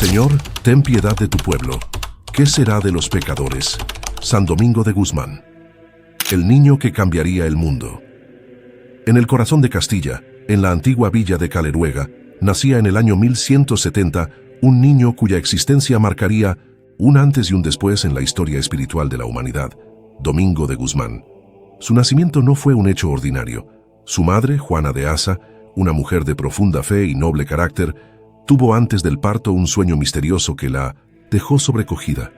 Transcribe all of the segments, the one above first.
Señor, ten piedad de tu pueblo. ¿Qué será de los pecadores? San Domingo de Guzmán. El niño que cambiaría el mundo. En el corazón de Castilla, en la antigua villa de Caleruega, nacía en el año 1170 un niño cuya existencia marcaría un antes y un después en la historia espiritual de la humanidad, Domingo de Guzmán. Su nacimiento no fue un hecho ordinario. Su madre, Juana de Asa, una mujer de profunda fe y noble carácter, tuvo antes del parto un sueño misterioso que la dejó sobrecogida.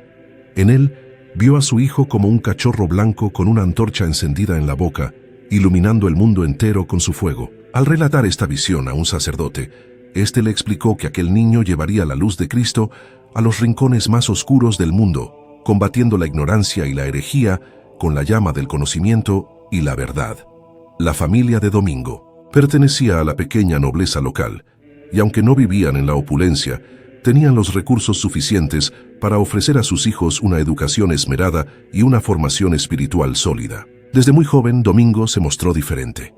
En él, vio a su hijo como un cachorro blanco con una antorcha encendida en la boca, iluminando el mundo entero con su fuego. Al relatar esta visión a un sacerdote, éste le explicó que aquel niño llevaría la luz de Cristo a los rincones más oscuros del mundo, combatiendo la ignorancia y la herejía con la llama del conocimiento y la verdad. La familia de Domingo pertenecía a la pequeña nobleza local, y aunque no vivían en la opulencia, tenían los recursos suficientes para ofrecer a sus hijos una educación esmerada y una formación espiritual sólida. Desde muy joven, Domingo se mostró diferente.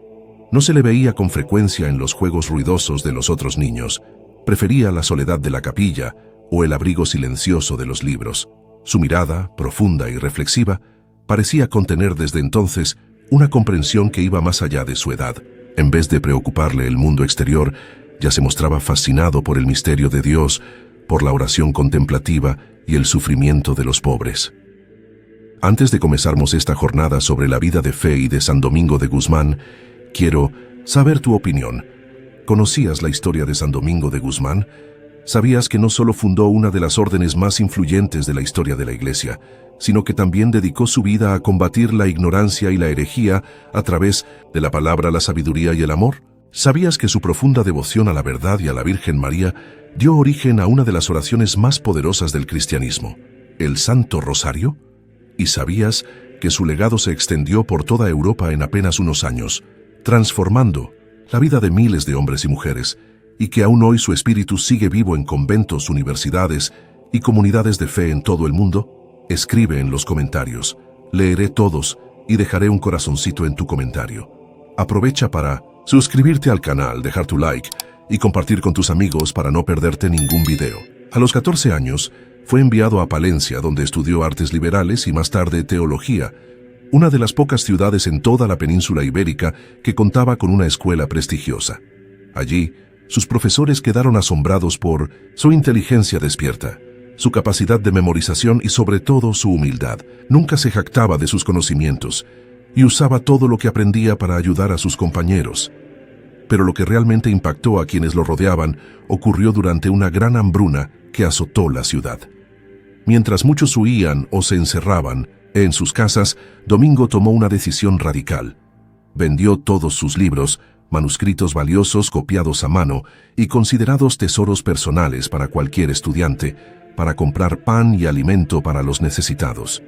No se le veía con frecuencia en los juegos ruidosos de los otros niños. Prefería la soledad de la capilla o el abrigo silencioso de los libros. Su mirada, profunda y reflexiva, parecía contener desde entonces una comprensión que iba más allá de su edad. En vez de preocuparle el mundo exterior, ya se mostraba fascinado por el misterio de Dios, por la oración contemplativa y el sufrimiento de los pobres. Antes de comenzarmos esta jornada sobre la vida de fe y de San Domingo de Guzmán, quiero saber tu opinión. ¿Conocías la historia de San Domingo de Guzmán? ¿Sabías que no solo fundó una de las órdenes más influyentes de la historia de la Iglesia, sino que también dedicó su vida a combatir la ignorancia y la herejía a través de la palabra, la sabiduría y el amor? ¿Sabías que su profunda devoción a la verdad y a la Virgen María dio origen a una de las oraciones más poderosas del cristianismo, el Santo Rosario? ¿Y sabías que su legado se extendió por toda Europa en apenas unos años, transformando la vida de miles de hombres y mujeres, y que aún hoy su espíritu sigue vivo en conventos, universidades y comunidades de fe en todo el mundo? Escribe en los comentarios. Leeré todos y dejaré un corazoncito en tu comentario. Aprovecha para suscribirte al canal, dejar tu like y compartir con tus amigos para no perderte ningún video. A los 14 años, fue enviado a Palencia, donde estudió artes liberales y más tarde teología, una de las pocas ciudades en toda la península ibérica que contaba con una escuela prestigiosa. Allí, sus profesores quedaron asombrados por su inteligencia despierta, su capacidad de memorización y sobre todo su humildad. Nunca se jactaba de sus conocimientos y usaba todo lo que aprendía para ayudar a sus compañeros. Pero lo que realmente impactó a quienes lo rodeaban ocurrió durante una gran hambruna que azotó la ciudad. Mientras muchos huían o se encerraban en sus casas, Domingo tomó una decisión radical. Vendió todos sus libros, manuscritos valiosos copiados a mano y considerados tesoros personales para cualquier estudiante, para comprar pan y alimento para los necesitados.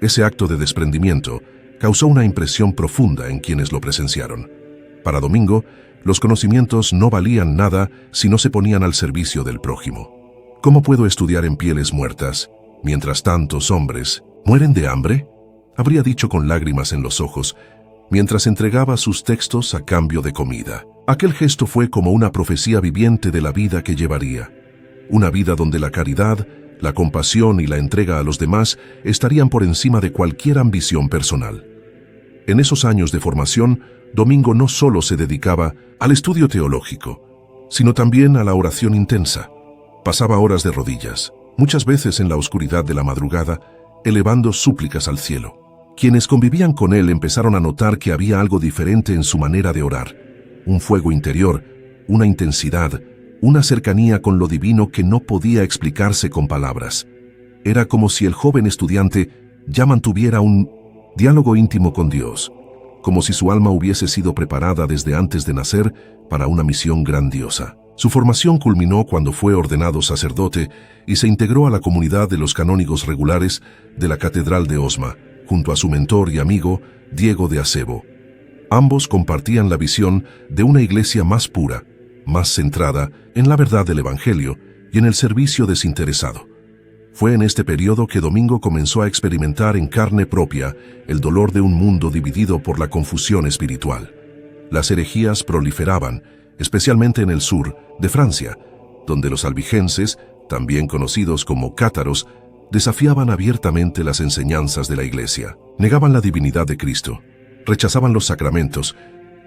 Ese acto de desprendimiento causó una impresión profunda en quienes lo presenciaron. Para Domingo, los conocimientos no valían nada si no se ponían al servicio del prójimo. ¿Cómo puedo estudiar en pieles muertas, mientras tantos hombres mueren de hambre?, habría dicho con lágrimas en los ojos, mientras entregaba sus textos a cambio de comida. Aquel gesto fue como una profecía viviente de la vida que llevaría. Una vida donde la caridad, la compasión y la entrega a los demás estarían por encima de cualquier ambición personal. En esos años de formación, Domingo no solo se dedicaba al estudio teológico, sino también a la oración intensa. Pasaba horas de rodillas, muchas veces en la oscuridad de la madrugada, elevando súplicas al cielo. Quienes convivían con él empezaron a notar que había algo diferente en su manera de orar, un fuego interior, una intensidad, una cercanía con lo divino que no podía explicarse con palabras. Era como si el joven estudiante ya mantuviera un diálogo íntimo con Dios, como si su alma hubiese sido preparada desde antes de nacer para una misión grandiosa. Su formación culminó cuando fue ordenado sacerdote y se integró a la comunidad de los canónigos regulares de la Catedral de Osma, junto a su mentor y amigo Diego de Acebo. Ambos compartían la visión de una iglesia más pura, más centrada en la verdad del Evangelio y en el servicio desinteresado. Fue en este periodo que Domingo comenzó a experimentar en carne propia el dolor de un mundo dividido por la confusión espiritual. Las herejías proliferaban, especialmente en el sur de Francia, donde los albigenses, también conocidos como cátaros, desafiaban abiertamente las enseñanzas de la Iglesia. Negaban la divinidad de Cristo, rechazaban los sacramentos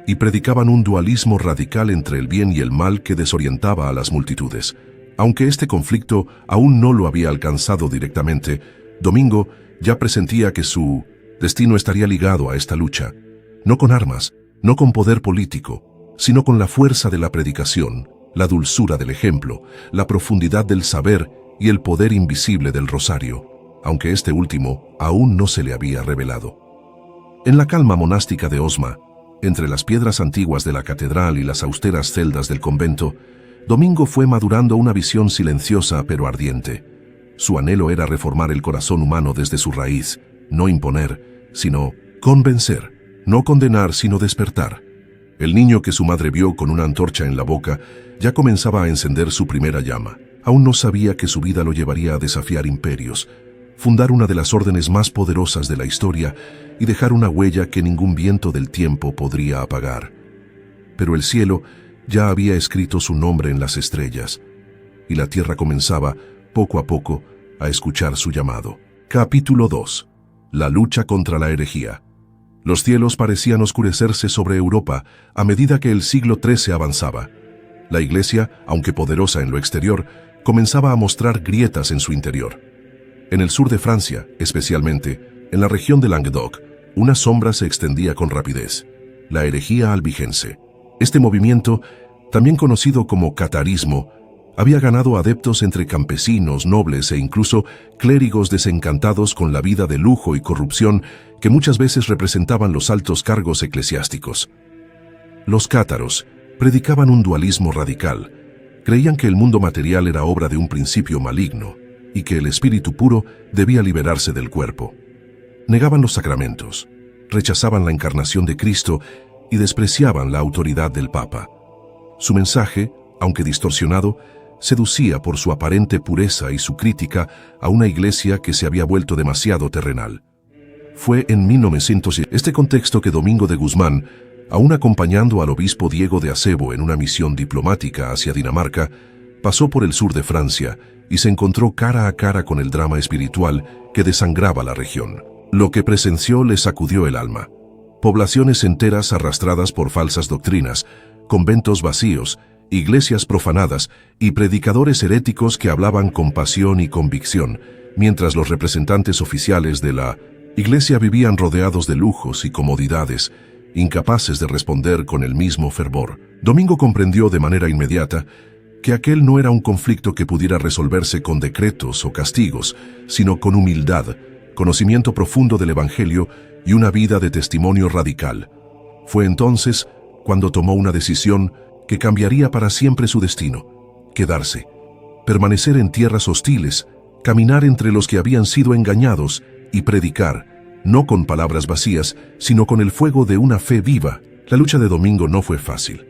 y predicaban un dualismo radical entre el bien y el mal que desorientaba a las multitudes. Aunque este conflicto aún no lo había alcanzado directamente, Domingo ya presentía que su destino estaría ligado a esta lucha, no con armas, no con poder político, sino con la fuerza de la predicación, la dulzura del ejemplo, la profundidad del saber y el poder invisible del rosario, aunque este último aún no se le había revelado. En la calma monástica de Osma, entre las piedras antiguas de la catedral y las austeras celdas del convento, Domingo fue madurando una visión silenciosa pero ardiente. Su anhelo era reformar el corazón humano desde su raíz, no imponer, sino convencer, no condenar, sino despertar. El niño que su madre vio con una antorcha en la boca ya comenzaba a encender su primera llama. Aún no sabía que su vida lo llevaría a desafiar imperios, fundar una de las órdenes más poderosas de la historia y dejar una huella que ningún viento del tiempo podría apagar. Pero el cielo ya había escrito su nombre en las estrellas, y la tierra comenzaba, poco a poco, a escuchar su llamado. Capítulo 2. La lucha contra la herejía. Los cielos parecían oscurecerse sobre Europa a medida que el siglo XIII avanzaba. La Iglesia, aunque poderosa en lo exterior, comenzaba a mostrar grietas en su interior. En el sur de Francia, especialmente, en la región de Languedoc, una sombra se extendía con rapidez: la herejía albigense. Este movimiento, también conocido como catarismo, había ganado adeptos entre campesinos, nobles e incluso clérigos desencantados con la vida de lujo y corrupción que muchas veces representaban los altos cargos eclesiásticos. Los cátaros predicaban un dualismo radical. Creían que el mundo material era obra de un principio maligno y que el espíritu puro debía liberarse del cuerpo. Negaban los sacramentos, rechazaban la encarnación de Cristo y despreciaban la autoridad del Papa. Su mensaje, aunque distorsionado, seducía por su aparente pureza y su crítica a una iglesia que se había vuelto demasiado terrenal. Fue en 1900 este contexto que Domingo de Guzmán, aún acompañando al obispo Diego de Acebo en una misión diplomática hacia Dinamarca, pasó por el sur de Francia y se encontró cara a cara con el drama espiritual que desangraba la región. Lo que presenció le sacudió el alma. Poblaciones enteras arrastradas por falsas doctrinas, conventos vacíos, iglesias profanadas y predicadores heréticos que hablaban con pasión y convicción, mientras los representantes oficiales de la Iglesia vivían rodeados de lujos y comodidades, incapaces de responder con el mismo fervor. Domingo comprendió de manera inmediata que aquel no era un conflicto que pudiera resolverse con decretos o castigos, sino con humildad, conocimiento profundo del Evangelio y una vida de testimonio radical. Fue entonces cuando tomó una decisión que cambiaría para siempre su destino: quedarse, permanecer en tierras hostiles, caminar entre los que habían sido engañados y predicar, no con palabras vacías, sino con el fuego de una fe viva. La lucha de Domingo no fue fácil.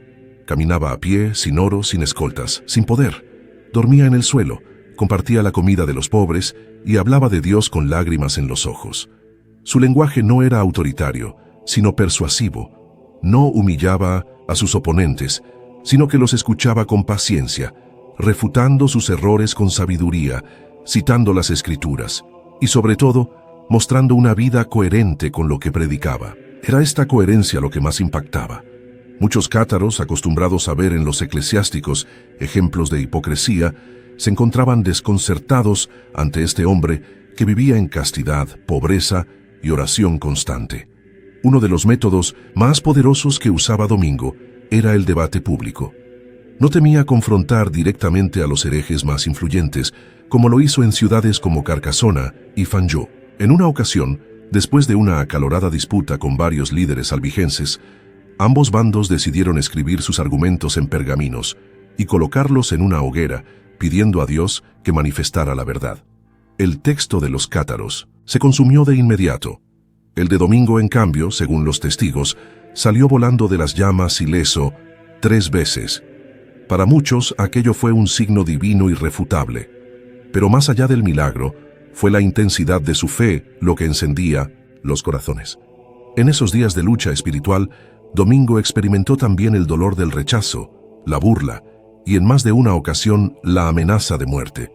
Caminaba a pie, sin oro, sin escoltas, sin poder. Dormía en el suelo, compartía la comida de los pobres y hablaba de Dios con lágrimas en los ojos. Su lenguaje no era autoritario, sino persuasivo. No humillaba a sus oponentes, sino que los escuchaba con paciencia, refutando sus errores con sabiduría, citando las Escrituras y, sobre todo, mostrando una vida coherente con lo que predicaba. Era esta coherencia lo que más impactaba. Muchos cátaros, acostumbrados a ver en los eclesiásticos ejemplos de hipocresía, se encontraban desconcertados ante este hombre que vivía en castidad, pobreza y oración constante. Uno de los métodos más poderosos que usaba Domingo era el debate público. No temía confrontar directamente a los herejes más influyentes, como lo hizo en ciudades como Carcassona y Fanjeaux. En una ocasión, después de una acalorada disputa con varios líderes albigenses, ambos bandos decidieron escribir sus argumentos en pergaminos y colocarlos en una hoguera, pidiendo a Dios que manifestara la verdad. El texto de los cátaros se consumió de inmediato. El de Domingo, en cambio, según los testigos, salió volando de las llamas ileso 3 veces. Para muchos, aquello fue un signo divino irrefutable. Pero más allá del milagro, fue la intensidad de su fe lo que encendía los corazones. En esos días de lucha espiritual, Domingo experimentó también el dolor del rechazo, la burla y en más de una ocasión la amenaza de muerte.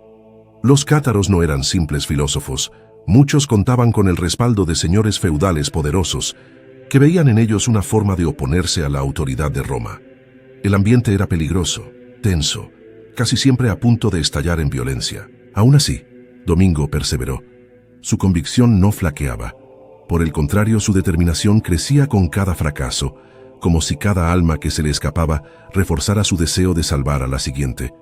Los cátaros no eran simples filósofos. Muchos contaban con el respaldo de señores feudales poderosos, que veían en ellos una forma de oponerse a la autoridad de Roma. El ambiente era peligroso, tenso, casi siempre a punto de estallar en violencia. Aún así, Domingo perseveró. Su convicción no flaqueaba. Por el contrario, su determinación crecía con cada fracaso, como si cada alma que se le escapaba reforzara su deseo de salvar a la siguiente.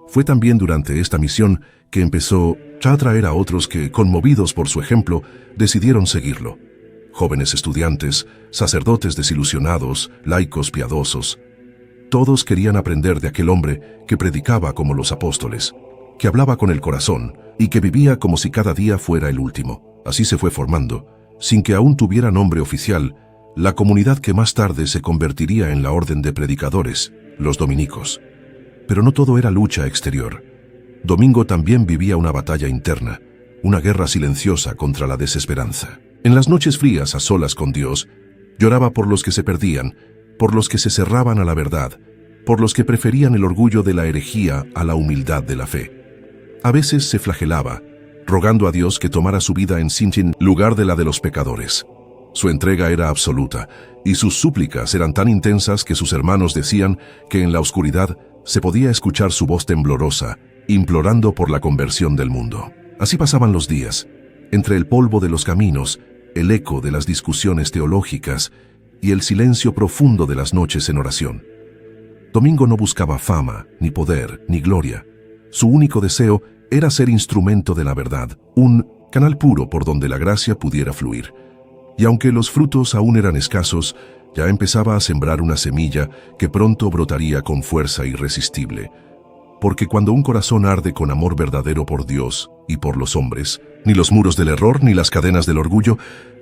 Fue también durante esta misión que empezó a atraer a otros que, conmovidos por su ejemplo, decidieron seguirlo. Jóvenes estudiantes, sacerdotes desilusionados, laicos piadosos. Todos querían aprender de aquel hombre que predicaba como los apóstoles, que hablaba con el corazón y que vivía como si cada día fuera el último. Así se fue formando, sin que aún tuviera nombre oficial, la comunidad que más tarde se convertiría en la orden de predicadores, los dominicos. Pero no todo era lucha exterior. Domingo también vivía una batalla interna, una guerra silenciosa contra la desesperanza. En las noches frías, a solas con Dios, lloraba por los que se perdían, por los que se cerraban a la verdad, por los que preferían el orgullo de la herejía a la humildad de la fe. A veces se flagelaba, rogando a Dios que tomara su vida en lugar de la de los pecadores. Su entrega era absoluta, y sus súplicas eran tan intensas que sus hermanos decían que en la oscuridad se podía escuchar su voz temblorosa, implorando por la conversión del mundo. Así pasaban los días, entre el polvo de los caminos, el eco de las discusiones teológicas y el silencio profundo de las noches en oración. Domingo no buscaba fama, ni poder, ni gloria. Su único deseo era ser instrumento de la verdad, un canal puro por donde la gracia pudiera fluir. Y aunque los frutos aún eran escasos, ya empezaba a sembrar una semilla que pronto brotaría con fuerza irresistible. Porque cuando un corazón arde con amor verdadero por Dios y por los hombres, ni los muros del error ni las cadenas del orgullo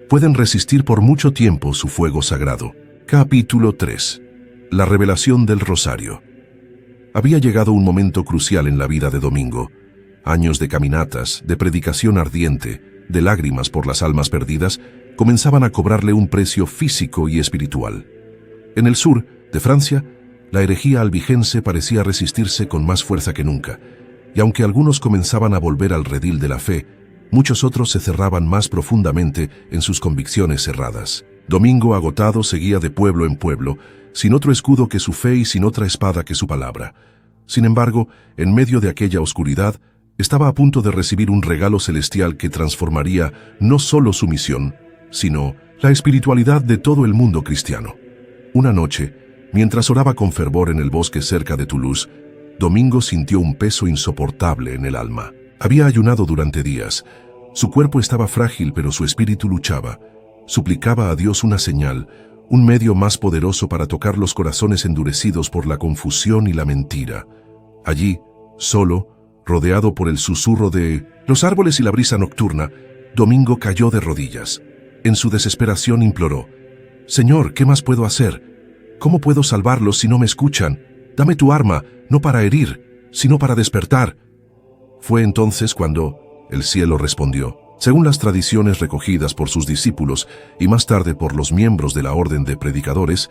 pueden resistir por mucho tiempo su fuego sagrado. Capítulo 3. La revelación del Rosario. Había llegado un momento crucial en la vida de Domingo. Años de caminatas, de predicación ardiente, de lágrimas por las almas perdidas, comenzaban a cobrarle un precio físico y espiritual. En el sur de Francia, la herejía albigense parecía resistirse con más fuerza que nunca, y aunque algunos comenzaban a volver al redil de la fe, muchos otros se cerraban más profundamente en sus convicciones cerradas. Domingo, agotado, seguía de pueblo en pueblo, sin otro escudo que su fe y sin otra espada que su palabra. Sin embargo, en medio de aquella oscuridad, estaba a punto de recibir un regalo celestial que transformaría no solo su misión, sino la espiritualidad de todo el mundo cristiano. Una noche, mientras oraba con fervor en el bosque cerca de Toulouse, Domingo sintió un peso insoportable en el alma. Había ayunado durante días. Su cuerpo estaba frágil, pero su espíritu luchaba. Suplicaba a Dios una señal, un medio más poderoso para tocar los corazones endurecidos por la confusión y la mentira. Allí, solo, rodeado por el susurro de los árboles y la brisa nocturna, Domingo cayó de rodillas. En su desesperación imploró: «Señor, ¿qué más puedo hacer? ¿Cómo puedo salvarlos si no me escuchan? Dame tu arma, no para herir, sino para despertar». Fue entonces cuando el cielo respondió. Según las tradiciones recogidas por sus discípulos y más tarde por los miembros de la orden de predicadores,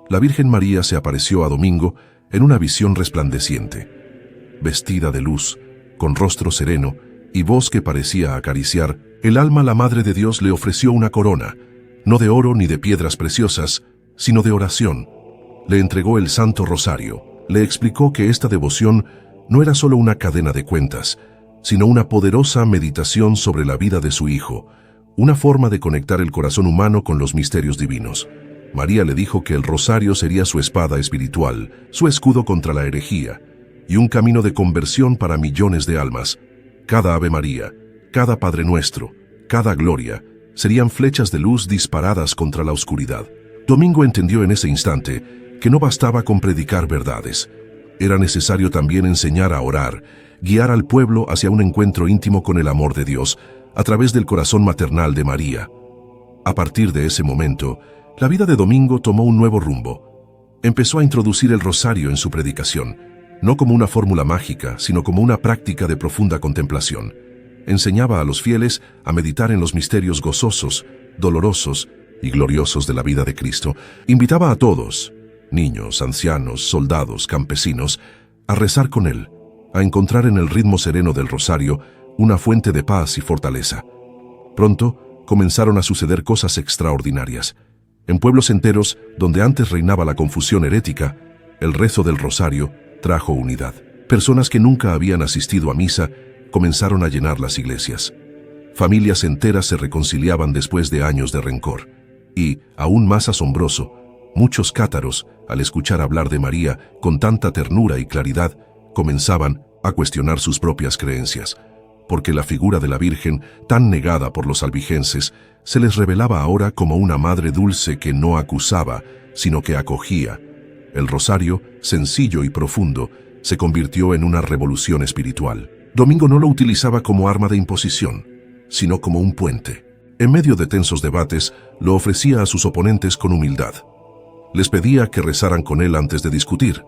la Virgen María se apareció a Domingo en una visión resplandeciente. Vestida de luz, con rostro sereno y voz que parecía acariciar, el alma la Madre de Dios le ofreció una corona, no de oro ni de piedras preciosas, sino de oración. Le entregó el Santo Rosario, le explicó que esta devoción no era solo una cadena de cuentas, sino una poderosa meditación sobre la vida de su Hijo, una forma de conectar el corazón humano con los misterios divinos. María le dijo que el rosario sería su espada espiritual, su escudo contra la herejía, y un camino de conversión para millones de almas. Cada Ave María, cada Padre Nuestro, cada Gloria, serían flechas de luz disparadas contra la oscuridad. Domingo entendió en ese instante que no bastaba con predicar verdades. Era necesario también enseñar a orar, guiar al pueblo hacia un encuentro íntimo con el amor de Dios, a través del corazón maternal de María. A partir de ese momento, la vida de Domingo tomó un nuevo rumbo. Empezó a introducir el rosario en su predicación, no como una fórmula mágica, sino como una práctica de profunda contemplación. Enseñaba a los fieles a meditar en los misterios gozosos, dolorosos y gloriosos de la vida de Cristo. Invitaba a todos, niños, ancianos, soldados, campesinos, a rezar con él, a encontrar en el ritmo sereno del rosario una fuente de paz y fortaleza. Pronto comenzaron a suceder cosas extraordinarias. En pueblos enteros, donde antes reinaba la confusión herética, el rezo del rosario trajo unidad. Personas que nunca habían asistido a misa comenzaron a llenar las iglesias. Familias enteras se reconciliaban después de años de rencor. Y, aún más asombroso, muchos cátaros, al escuchar hablar de María con tanta ternura y claridad, comenzaban a cuestionar sus propias creencias, porque la figura de la Virgen, tan negada por los albigenses, se les revelaba ahora como una madre dulce que no acusaba, sino que acogía. El rosario, sencillo y profundo, se convirtió en una revolución espiritual. Domingo no lo utilizaba como arma de imposición, sino como un puente. En medio de tensos debates, lo ofrecía a sus oponentes con humildad. Les pedía que rezaran con él antes de discutir,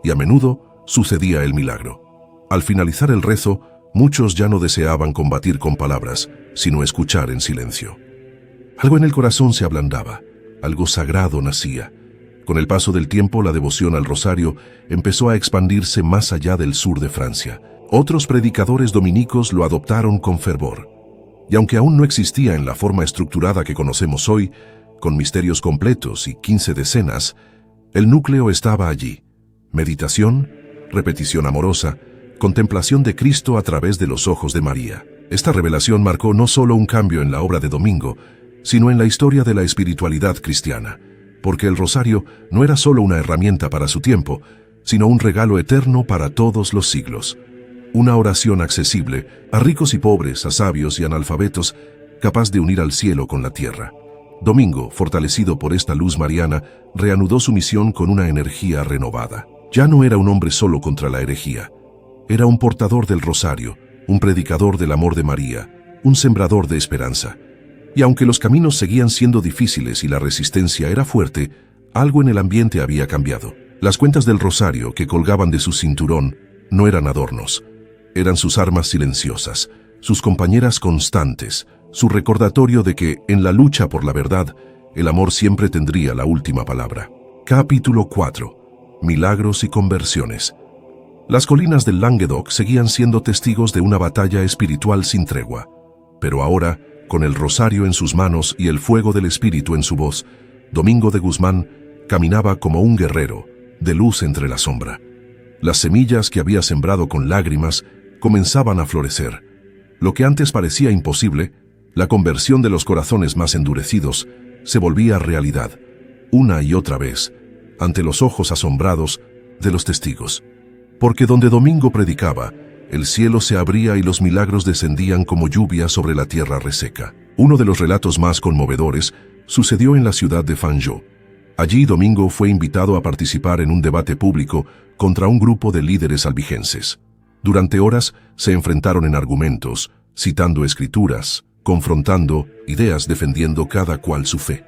y a menudo sucedía el milagro. Al finalizar el rezo, muchos ya no deseaban combatir con palabras, sino escuchar en silencio. Algo en el corazón se ablandaba, algo sagrado nacía. Con el paso del tiempo, la devoción al rosario empezó a expandirse más allá del sur de Francia. Otros predicadores dominicos lo adoptaron con fervor. Y aunque aún no existía en la forma estructurada que conocemos hoy, con misterios completos y 15 decenas, el núcleo estaba allí. Meditación, repetición amorosa, contemplación de Cristo a través de los ojos de María. Esta revelación marcó no solo un cambio en la obra de Domingo, sino en la historia de la espiritualidad cristiana, porque el rosario no era solo una herramienta para su tiempo, sino un regalo eterno para todos los siglos. Una oración accesible a ricos y pobres, a sabios y analfabetos, capaz de unir al cielo con la tierra. Domingo, fortalecido por esta luz mariana, reanudó su misión con una energía renovada. Ya no era un hombre solo contra la herejía. Era un portador del rosario, un predicador del amor de María, un sembrador de esperanza. Y aunque los caminos seguían siendo difíciles y la resistencia era fuerte, algo en el ambiente había cambiado. Las cuentas del rosario que colgaban de su cinturón no eran adornos. Eran sus armas silenciosas, sus compañeras constantes, su recordatorio de que, en la lucha por la verdad, el amor siempre tendría la última palabra. Capítulo 4. Milagros y conversiones. Las colinas del Languedoc seguían siendo testigos de una batalla espiritual sin tregua. Pero ahora, con el rosario en sus manos y el fuego del Espíritu en su voz, Domingo de Guzmán caminaba como un guerrero, de luz entre la sombra. Las semillas que había sembrado con lágrimas comenzaban a florecer. Lo que antes parecía imposible, la conversión de los corazones más endurecidos, se volvía realidad, una y otra vez, ante los ojos asombrados de los testigos. Porque donde Domingo predicaba, el cielo se abría y los milagros descendían como lluvia sobre la tierra reseca. Uno de los relatos más conmovedores sucedió en la ciudad de Fanjeaux. Allí Domingo fue invitado a participar en un debate público contra un grupo de líderes albigenses. Durante horas se enfrentaron en argumentos, citando escrituras, confrontando ideas, defendiendo cada cual su fe.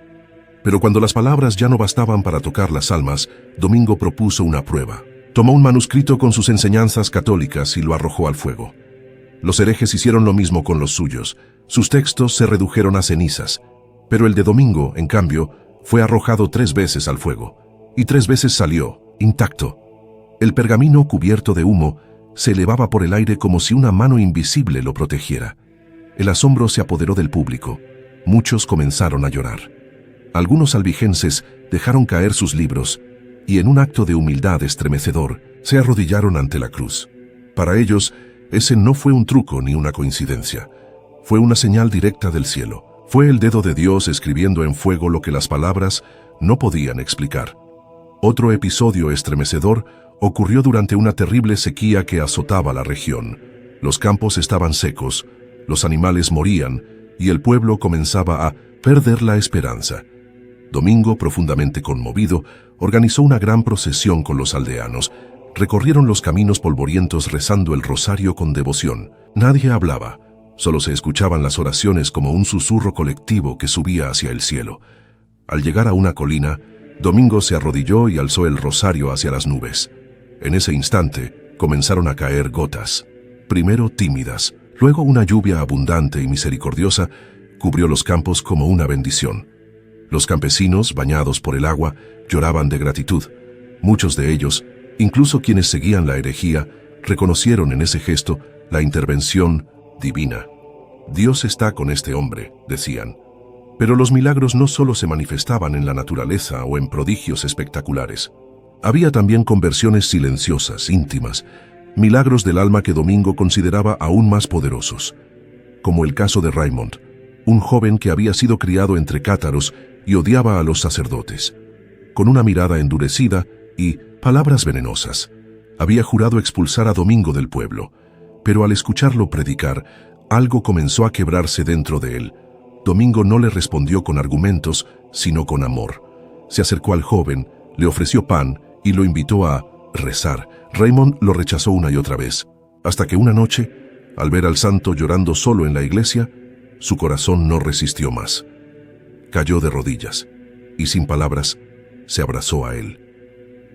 Pero cuando las palabras ya no bastaban para tocar las almas, Domingo propuso una prueba. Tomó un manuscrito con sus enseñanzas católicas y lo arrojó al fuego. Los herejes hicieron lo mismo con los suyos. Sus textos se redujeron a cenizas. Pero el de Domingo, en cambio, fue arrojado 3 veces al fuego. Y 3 veces salió, intacto. El pergamino cubierto de humo se elevaba por el aire como si una mano invisible lo protegiera. El asombro se apoderó del público. Muchos comenzaron a llorar. Algunos albigenses dejaron caer sus libros y en un acto de humildad estremecedor se arrodillaron ante la cruz. Para ellos, ese no fue un truco ni una coincidencia. Fue una señal directa del cielo. Fue el dedo de Dios escribiendo en fuego lo que las palabras no podían explicar. Otro episodio estremecedor ocurrió durante una terrible sequía que azotaba la región. Los campos estaban secos, los animales morían y el pueblo comenzaba a perder la esperanza. Domingo, profundamente conmovido, organizó una gran procesión con los aldeanos. Recorrieron los caminos polvorientos rezando el rosario con devoción. Nadie hablaba, solo se escuchaban las oraciones como un susurro colectivo que subía hacia el cielo. Al llegar a una colina, Domingo se arrodilló y alzó el rosario hacia las nubes. En ese instante comenzaron a caer gotas, primero tímidas, luego una lluvia abundante y misericordiosa cubrió los campos como una bendición. Los campesinos, bañados por el agua, lloraban de gratitud. Muchos de ellos, incluso quienes seguían la herejía, reconocieron en ese gesto la intervención divina. Dios está con este hombre, decían. Pero los milagros no solo se manifestaban en la naturaleza o en prodigios espectaculares. Había también conversiones silenciosas, íntimas, milagros del alma que Domingo consideraba aún más poderosos, como el caso de Raymond, un joven que había sido criado entre cátaros y odiaba a los sacerdotes. Con una mirada endurecida y palabras venenosas, había jurado expulsar a Domingo del pueblo, pero al escucharlo predicar, algo comenzó a quebrarse dentro de él. Domingo no le respondió con argumentos, sino con amor. Se acercó al joven, le ofreció pan y lo invitó a rezar. Raymond lo rechazó una y otra vez, hasta que una noche, al ver al santo llorando solo en la iglesia, su corazón no resistió más. Cayó de rodillas y sin palabras se abrazó a él.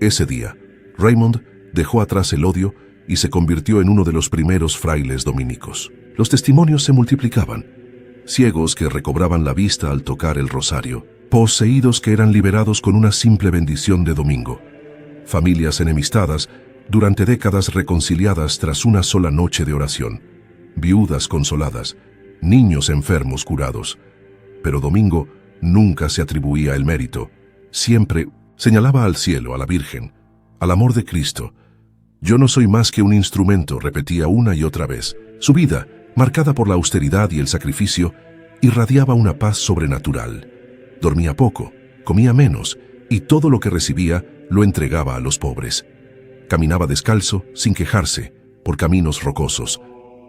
Ese día, Raymond dejó atrás el odio y se convirtió en uno de los primeros frailes dominicos. Los testimonios se multiplicaban. Ciegos que recobraban la vista al tocar el rosario, poseídos que eran liberados con una simple bendición de Domingo, familias enemistadas durante décadas reconciliadas tras una sola noche de oración, viudas consoladas, niños enfermos curados. Pero Domingo nunca se atribuía el mérito, siempre señalaba al cielo, a la Virgen, al amor de Cristo. Yo no soy más que un instrumento, repetía una y otra vez. Su vida, marcada por la austeridad y el sacrificio, irradiaba una paz sobrenatural. Dormía poco, comía menos, y todo lo que recibía lo entregaba a los pobres. Caminaba descalzo, sin quejarse, por caminos rocosos.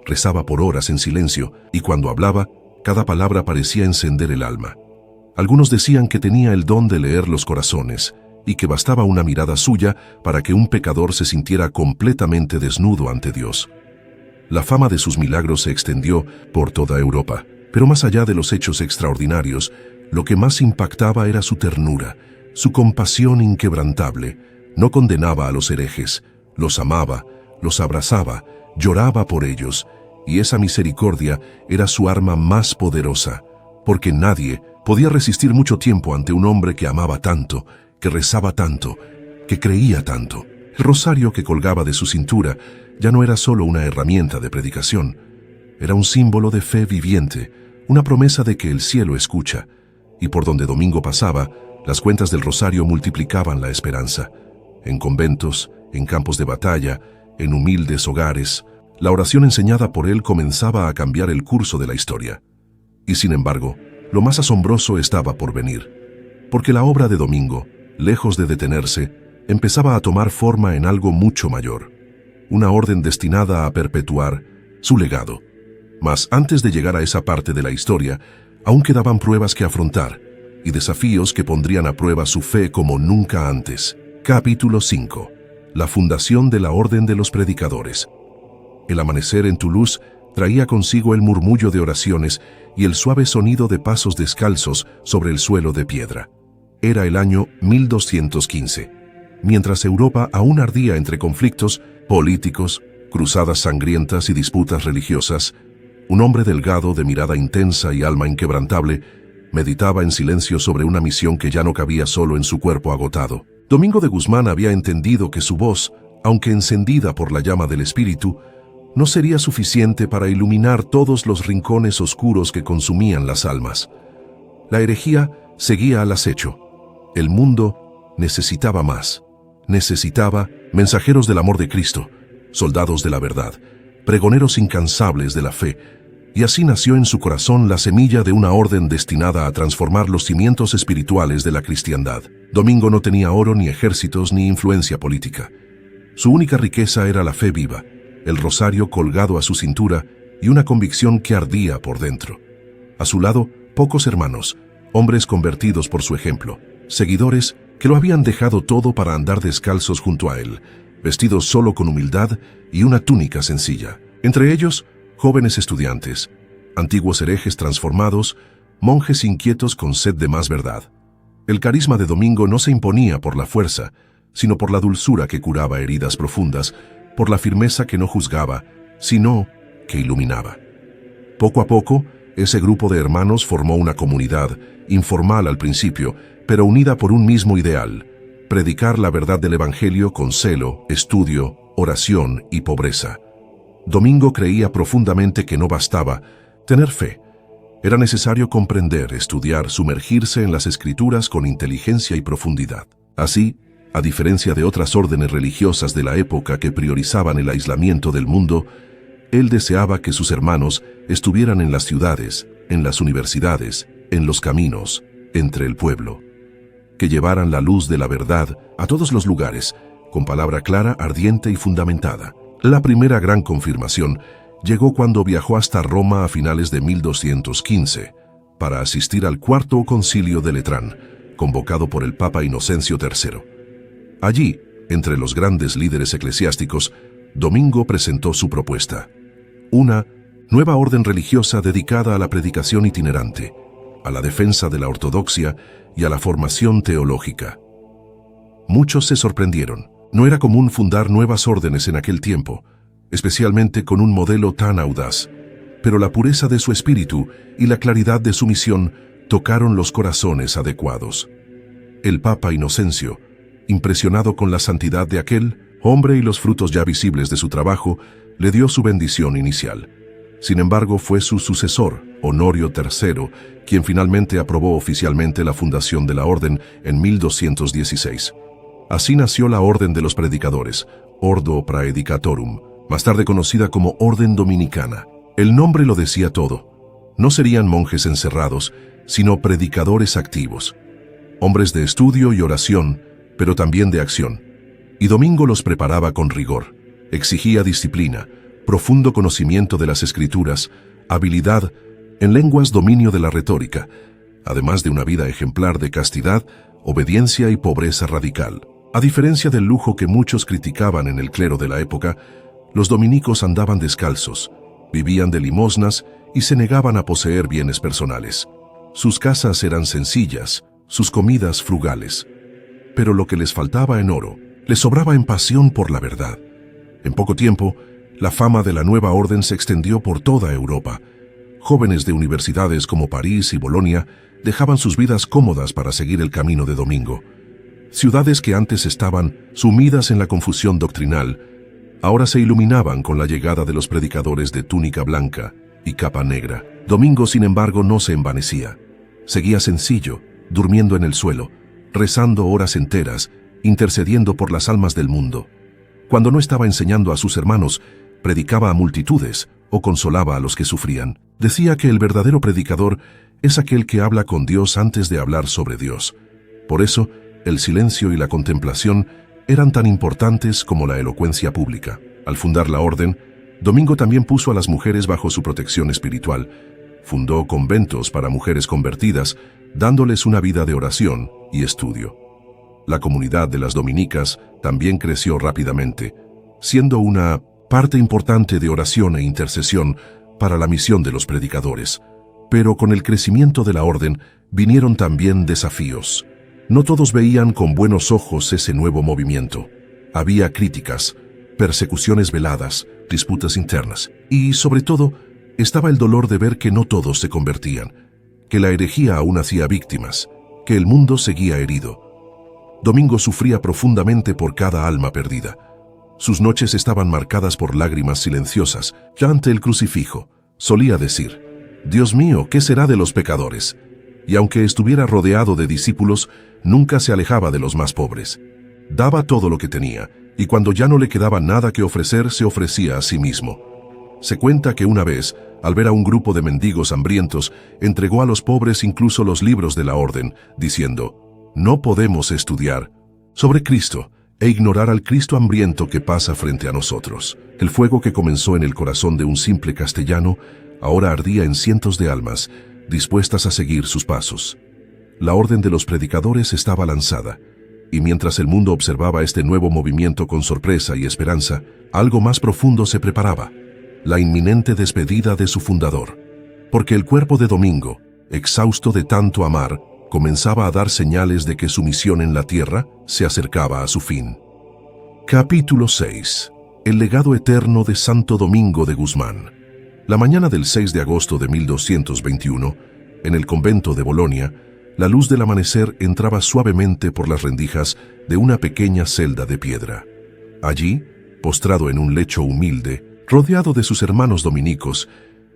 Rezaba por horas en silencio, y cuando hablaba, cada palabra parecía encender el alma. Algunos decían que tenía el don de leer los corazones, y que bastaba una mirada suya para que un pecador se sintiera completamente desnudo ante Dios. La fama de sus milagros se extendió por toda Europa, pero más allá de los hechos extraordinarios, lo que más impactaba era su ternura, su compasión inquebrantable. No condenaba a los herejes, los amaba, los abrazaba, lloraba por ellos, y esa misericordia era su arma más poderosa, porque nadie podía resistir mucho tiempo ante un hombre que amaba tanto, que rezaba tanto, que creía tanto. El rosario que colgaba de su cintura ya no era solo una herramienta de predicación, era un símbolo de fe viviente, una promesa de que el cielo escucha, y por donde Domingo pasaba, las cuentas del rosario multiplicaban la esperanza. En conventos, en campos de batalla, en humildes hogares, la oración enseñada por él comenzaba a cambiar el curso de la historia. Y sin embargo, lo más asombroso estaba por venir, porque la obra de Domingo, lejos de detenerse, empezaba a tomar forma en algo mucho mayor, una orden destinada a perpetuar su legado. Mas antes de llegar a esa parte de la historia, aún quedaban pruebas que afrontar y desafíos que pondrían a prueba su fe como nunca antes. Capítulo 5. La fundación de la Orden de los Predicadores. El amanecer en Toulouse traía consigo el murmullo de oraciones y el suave sonido de pasos descalzos sobre el suelo de piedra. Era el año 1215, mientras Europa aún ardía entre conflictos políticos, cruzadas sangrientas y disputas religiosas. Un hombre delgado, de mirada intensa y alma inquebrantable, meditaba en silencio sobre una misión que ya no cabía solo en su cuerpo agotado. Domingo de Guzmán había entendido que su voz, aunque encendida por la llama del Espíritu, no sería suficiente para iluminar todos los rincones oscuros que consumían las almas. La herejía seguía al acecho. El mundo necesitaba más. Necesitaba mensajeros del amor de Cristo, soldados de la verdad, pregoneros incansables de la fe, y así nació en su corazón la semilla de una orden destinada a transformar los cimientos espirituales de la cristiandad. Domingo no tenía oro, ni ejércitos, ni influencia política. Su única riqueza era la fe viva, el rosario colgado a su cintura y una convicción que ardía por dentro. A su lado, pocos hermanos, hombres convertidos por su ejemplo, seguidores que lo habían dejado todo para andar descalzos junto a él, vestidos solo con humildad y una túnica sencilla. Entre ellos, jóvenes estudiantes, antiguos herejes transformados, monjes inquietos con sed de más verdad. El carisma de Domingo no se imponía por la fuerza, sino por la dulzura que curaba heridas profundas, por la firmeza que no juzgaba, sino que iluminaba. Poco a poco, ese grupo de hermanos formó una comunidad, informal al principio, pero unida por un mismo ideal: predicar la verdad del Evangelio con celo, estudio oración y pobreza. Domingo creía profundamente que no bastaba tener fe. Era necesario comprender, estudiar, sumergirse en las Escrituras con inteligencia y profundidad. Así, a diferencia de otras órdenes religiosas de la época que priorizaban el aislamiento del mundo, él deseaba que sus hermanos estuvieran en las ciudades, en las universidades, en los caminos, entre el pueblo. Que llevaran la luz de la verdad a todos los lugares, con palabra clara, ardiente y fundamentada. La primera gran confirmación llegó cuando viajó hasta Roma a finales de 1215 para asistir al Cuarto Concilio de Letrán, convocado por el Papa Inocencio III. Allí, entre los grandes líderes eclesiásticos, Domingo presentó su propuesta: una nueva orden religiosa dedicada a la predicación itinerante, a la defensa de la ortodoxia y a la formación teológica. Muchos se sorprendieron. No era común fundar nuevas órdenes en aquel tiempo, especialmente con un modelo tan audaz, pero la pureza de su espíritu y la claridad de su misión tocaron los corazones adecuados. El Papa Inocencio, impresionado con la santidad de aquel hombre y los frutos ya visibles de su trabajo, le dio su bendición inicial. Sin embargo, fue su sucesor, Honorio III, quien finalmente aprobó oficialmente la fundación de la orden en 1216. Así nació la Orden de los Predicadores, Ordo Praedicatorum, más tarde conocida como Orden Dominicana. El nombre lo decía todo. No serían monjes encerrados, sino predicadores activos. Hombres de estudio y oración, pero también de acción. Y Domingo los preparaba con rigor. Exigía disciplina, profundo conocimiento de las Escrituras, habilidad en lenguas, dominio de la retórica, además de una vida ejemplar de castidad, obediencia y pobreza radical. A diferencia del lujo que muchos criticaban en el clero de la época, los dominicos andaban descalzos, vivían de limosnas y se negaban a poseer bienes personales. Sus casas eran sencillas, sus comidas frugales. Pero lo que les faltaba en oro, les sobraba en pasión por la verdad. En poco tiempo, la fama de la nueva orden se extendió por toda Europa. Jóvenes de universidades como París y Bolonia dejaban sus vidas cómodas para seguir el camino de Domingo. Ciudades que antes estaban sumidas en la confusión doctrinal, ahora se iluminaban con la llegada de los predicadores de túnica blanca y capa negra. Domingo, sin embargo, no se envanecía. Seguía sencillo, durmiendo en el suelo, rezando horas enteras, intercediendo por las almas del mundo. Cuando no estaba enseñando a sus hermanos, predicaba a multitudes o consolaba a los que sufrían. Decía que el verdadero predicador es aquel que habla con Dios antes de hablar sobre Dios. Por eso, el silencio y la contemplación eran tan importantes como la elocuencia pública. Al fundar la orden, Domingo también puso a las mujeres bajo su protección espiritual. Fundó conventos para mujeres convertidas, dándoles una vida de oración y estudio. La comunidad de las dominicas también creció rápidamente, siendo una parte importante de oración e intercesión para la misión de los predicadores. Pero con el crecimiento de la orden vinieron también desafíos. No todos veían con buenos ojos ese nuevo movimiento. Había críticas, persecuciones veladas, disputas internas y, sobre todo, estaba el dolor de ver que no todos se convertían, que la herejía aún hacía víctimas, que el mundo seguía herido. Domingo sufría profundamente por cada alma perdida. Sus noches estaban marcadas por lágrimas silenciosas. Ya ante el crucifijo, solía decir: «Dios mío, ¿qué será de los pecadores?». Y aunque estuviera rodeado de discípulos, nunca se alejaba de los más pobres. Daba todo lo que tenía, y cuando ya no le quedaba nada que ofrecer, se ofrecía a sí mismo. Se cuenta que una vez, al ver a un grupo de mendigos hambrientos, entregó a los pobres incluso los libros de la orden, diciendo: «No podemos estudiar sobre Cristo e ignorar al Cristo hambriento que pasa frente a nosotros». El fuego que comenzó en el corazón de un simple castellano, ahora ardía en cientos de almas, dispuestas a seguir sus pasos. La orden de los predicadores estaba lanzada, y mientras el mundo observaba este nuevo movimiento con sorpresa y esperanza, algo más profundo se preparaba: la inminente despedida de su fundador. Porque el cuerpo de Domingo, exhausto de tanto amar, comenzaba a dar señales de que su misión en la tierra se acercaba a su fin. Capítulo 6. El legado eterno de Santo Domingo de Guzmán. La mañana del 6 de agosto de 1221, en el convento de Bolonia, la luz del amanecer entraba suavemente por las rendijas de una pequeña celda de piedra. Allí, postrado en un lecho humilde, rodeado de sus hermanos dominicos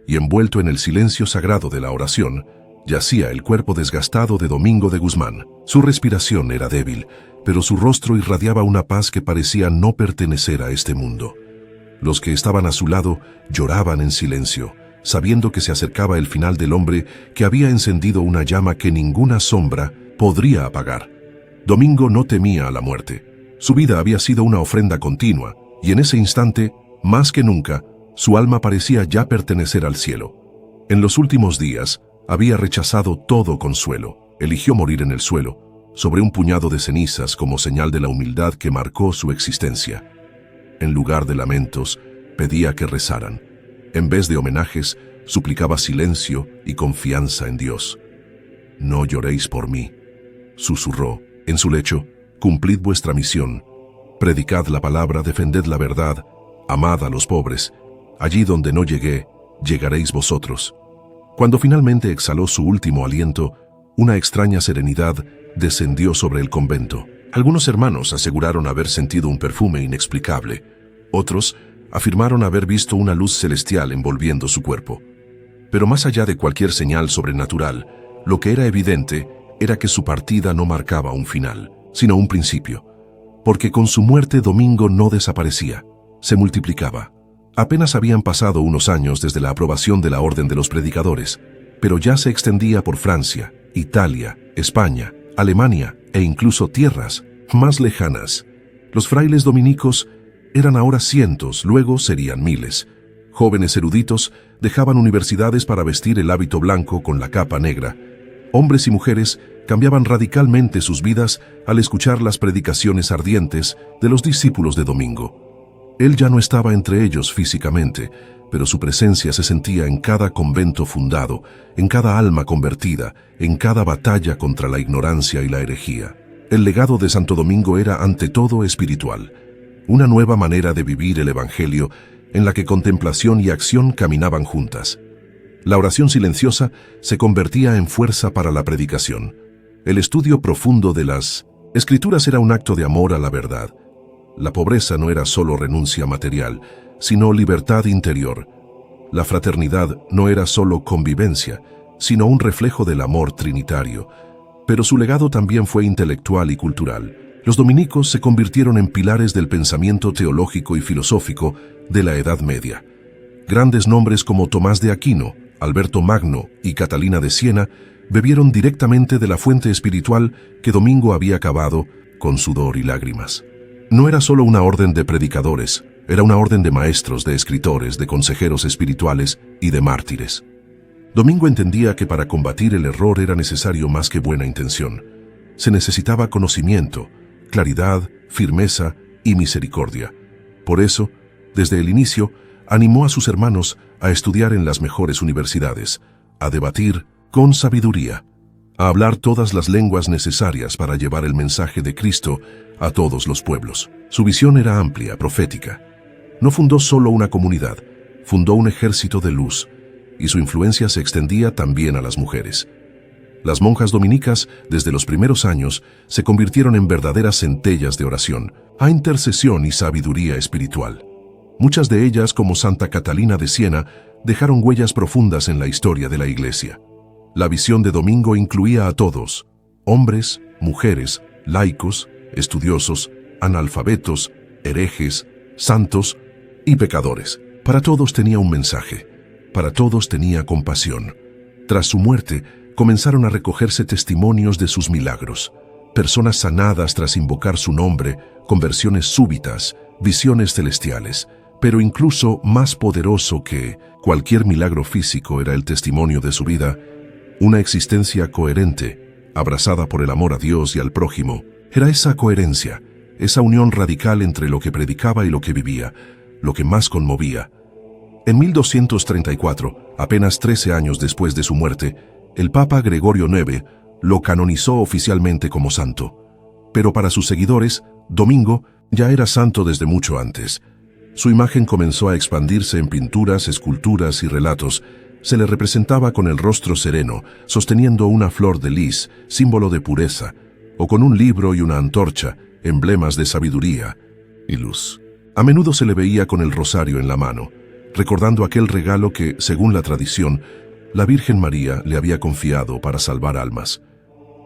y envuelto en el silencio sagrado de la oración, yacía el cuerpo desgastado de Domingo de Guzmán. Su respiración era débil, pero su rostro irradiaba una paz que parecía no pertenecer a este mundo. Los que estaban a su lado lloraban en silencio, sabiendo que se acercaba el final del hombre que había encendido una llama que ninguna sombra podría apagar. Domingo no temía a la muerte. Su vida había sido una ofrenda continua, y en ese instante, más que nunca, su alma parecía ya pertenecer al cielo. En los últimos días, había rechazado todo consuelo. Eligió morir en el suelo, sobre un puñado de cenizas como señal de la humildad que marcó su existencia. En lugar de lamentos, pedía que rezaran. En vez de homenajes, suplicaba silencio y confianza en Dios. «No lloréis por mí», susurró en su lecho, «cumplid vuestra misión. Predicad la palabra, defended la verdad, amad a los pobres. Allí donde no llegué, llegaréis vosotros». Cuando finalmente exhaló su último aliento, una extraña serenidad descendió sobre el convento. Algunos hermanos aseguraron haber sentido un perfume inexplicable. Otros afirmaron haber visto una luz celestial envolviendo su cuerpo. Pero más allá de cualquier señal sobrenatural, lo que era evidente era que su partida no marcaba un final, sino un principio. Porque con su muerte Domingo no desaparecía, se multiplicaba. Apenas habían pasado unos años desde la aprobación de la Orden de los Predicadores, pero ya se extendía por Francia, Italia, España, Alemania e incluso tierras más lejanas. Los frailes dominicos eran ahora cientos, luego serían miles. Jóvenes eruditos dejaban universidades para vestir el hábito blanco con la capa negra. Hombres y mujeres cambiaban radicalmente sus vidas al escuchar las predicaciones ardientes de los discípulos de Domingo. Él ya no estaba entre ellos físicamente, pero su presencia se sentía en cada convento fundado, en cada alma convertida, en cada batalla contra la ignorancia y la herejía. El legado de Santo Domingo era ante todo espiritual, una nueva manera de vivir el Evangelio en la que contemplación y acción caminaban juntas. La oración silenciosa se convertía en fuerza para la predicación. El estudio profundo de las Escrituras era un acto de amor a la verdad. La pobreza no era solo renuncia material, sino libertad interior. La fraternidad no era solo convivencia, sino un reflejo del amor trinitario. Pero su legado también fue intelectual y cultural. Los dominicos se convirtieron en pilares del pensamiento teológico y filosófico de la Edad Media. Grandes nombres como Tomás de Aquino, Alberto Magno y Catalina de Siena bebieron directamente de la fuente espiritual que Domingo había cavado con sudor y lágrimas. No era solo una orden de predicadores, era una orden de maestros, de escritores, de consejeros espirituales y de mártires. Domingo entendía que para combatir el error era necesario más que buena intención. Se necesitaba conocimiento, claridad, firmeza y misericordia. Por eso, desde el inicio, animó a sus hermanos a estudiar en las mejores universidades, a debatir con sabiduría, a hablar todas las lenguas necesarias para llevar el mensaje de Cristo a todos los pueblos. Su visión era amplia, profética. No fundó solo una comunidad, fundó un ejército de luz, y su influencia se extendía también a las mujeres. Las monjas dominicas, desde los primeros años, se convirtieron en verdaderas centellas de oración, a intercesión y sabiduría espiritual. Muchas de ellas, como Santa Catalina de Siena, dejaron huellas profundas en la historia de la Iglesia. La visión de Domingo incluía a todos, hombres, mujeres, laicos, estudiosos, analfabetos, herejes, santos y pecadores. Para todos tenía un mensaje, para todos tenía compasión. Tras su muerte, comenzaron a recogerse testimonios de sus milagros. Personas sanadas tras invocar su nombre, conversiones súbitas, visiones celestiales. Pero incluso más poderoso que cualquier milagro físico era el testimonio de su vida, una existencia coherente, abrazada por el amor a Dios y al prójimo. Era esa coherencia, esa unión radical entre lo que predicaba y lo que vivía, lo que más conmovía. En 1234, apenas 13 años después de su muerte, el Papa Gregorio IX lo canonizó oficialmente como santo. Pero para sus seguidores, Domingo ya era santo desde mucho antes. Su imagen comenzó a expandirse en pinturas, esculturas y relatos. Se le representaba con el rostro sereno, sosteniendo una flor de lis, símbolo de pureza, o con un libro y una antorcha, emblemas de sabiduría y luz. A menudo se le veía con el rosario en la mano, recordando aquel regalo que, según la tradición, la Virgen María le había confiado para salvar almas.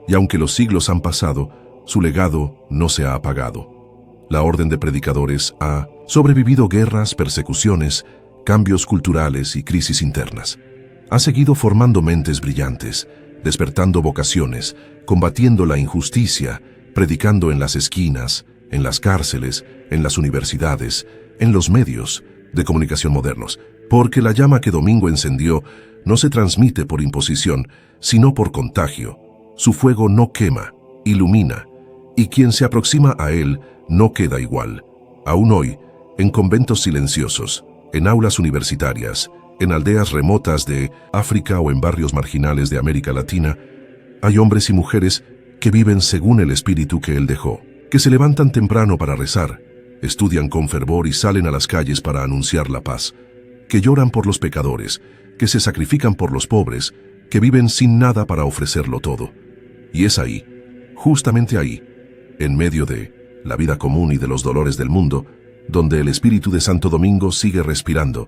Y aunque los siglos han pasado, su legado no se ha apagado. La Orden de Predicadores ha sobrevivido guerras, persecuciones, cambios culturales y crisis internas. Ha seguido formando mentes brillantes, despertando vocaciones, combatiendo la injusticia, predicando en las esquinas, en las cárceles, en las universidades, en los medios de comunicación modernos, porque la llama que Domingo encendió no se transmite por imposición, sino por contagio. Su fuego no quema, ilumina, y quien se aproxima a él no queda igual. Aún hoy, en conventos silenciosos, en aulas universitarias, en aldeas remotas de África o en barrios marginales de América Latina, hay hombres y mujeres que viven según el espíritu que él dejó, que se levantan temprano para rezar, estudian con fervor y salen a las calles para anunciar la paz, que lloran por los pecadores, que se sacrifican por los pobres, que viven sin nada para ofrecerlo todo. Y es ahí, justamente ahí, en medio de la vida común y de los dolores del mundo, donde el espíritu de Santo Domingo sigue respirando,